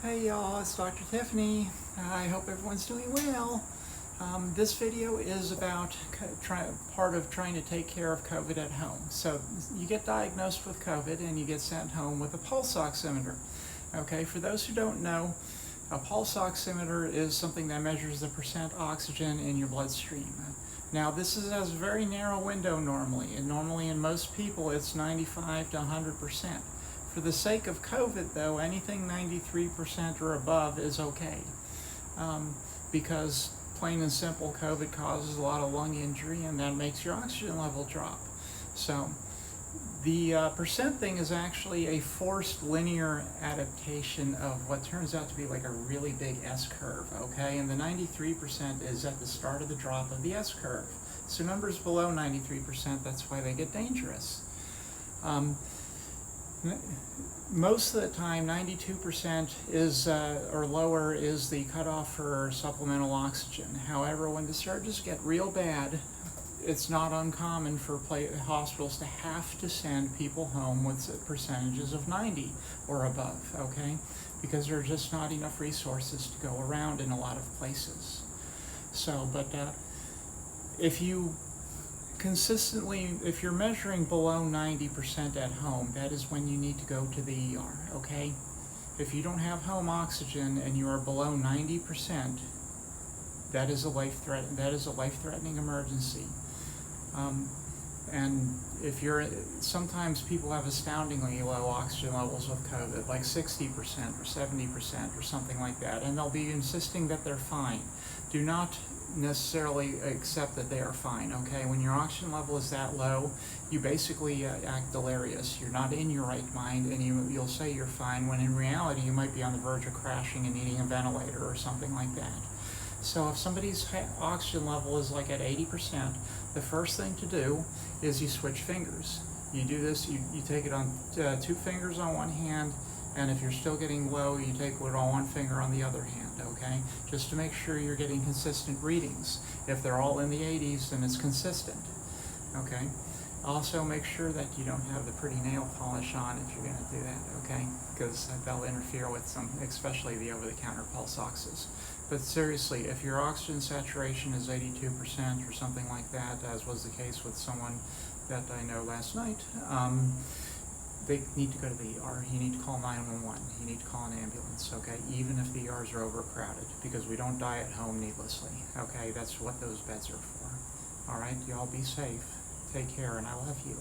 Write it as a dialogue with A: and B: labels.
A: Hey y'all, it's Dr. Tiffany. I hope everyone's doing well. This video is about part of trying to take care of COVID at home. So you get diagnosed with COVID and you get sent home with a pulse oximeter. Okay, for those who don't know, a pulse oximeter is something that measures the percent oxygen in your bloodstream. Now this is a very narrow window normally, and normally in most people it's 95 to 100%. For the sake of COVID though, anything 93% or above is okay, because plain and simple COVID causes a lot of lung injury and that makes your oxygen level drop. So the percent thing is actually a forced linear adaptation of what turns out to be like a really big S-curve, okay? And the 93% is at the start of the drop of the S-curve. So numbers below 93%, that's why they get dangerous. Most of the time, 92% is or lower is the cutoff for supplemental oxygen. However, when the surges get real bad, it's not uncommon for hospitals to have to send people home with percentages of 90 or above, okay? Because there are just not enough resources to go around in a lot of places. So, but if you consistently, if you're measuring below 90% at home, that is when you need to go to the ER, okay? If you don't have home oxygen and you are below 90%, that is a life-threatening emergency. And if you're, sometimes people have astoundingly low oxygen levels with COVID, like 60% or 70% or something like that, and they'll be insisting that they're fine. Do not necessarily accept that they are fine, okay? When your oxygen level is that low, you basically act delirious. You're not in your right mind, and you'll say you're fine, when in reality you might be on the verge of crashing and needing a ventilator or something like that. So if somebody's oxygen level is like at 80%, the first thing to do is you switch fingers. You do this, you take it on 2 fingers on one hand, and if you're still getting low, you take it on 1 finger on the other hand, okay? Just to make sure you're getting consistent readings. If they're all in the 80s, then it's consistent, okay? Also make sure that you don't have the pretty nail polish on if you're gonna do that, okay? Because that'll interfere with some, especially the over-the-counter pulse oxes. But seriously, if your oxygen saturation is 82% or something like that, as was the case with someone that I know last night, they need to go to the ER. You need to call 911. You need to call an ambulance, okay? Even if the ERs are overcrowded, because we don't die at home needlessly, okay? That's what those beds are for. All right, y'all be safe. Take care, and I love you.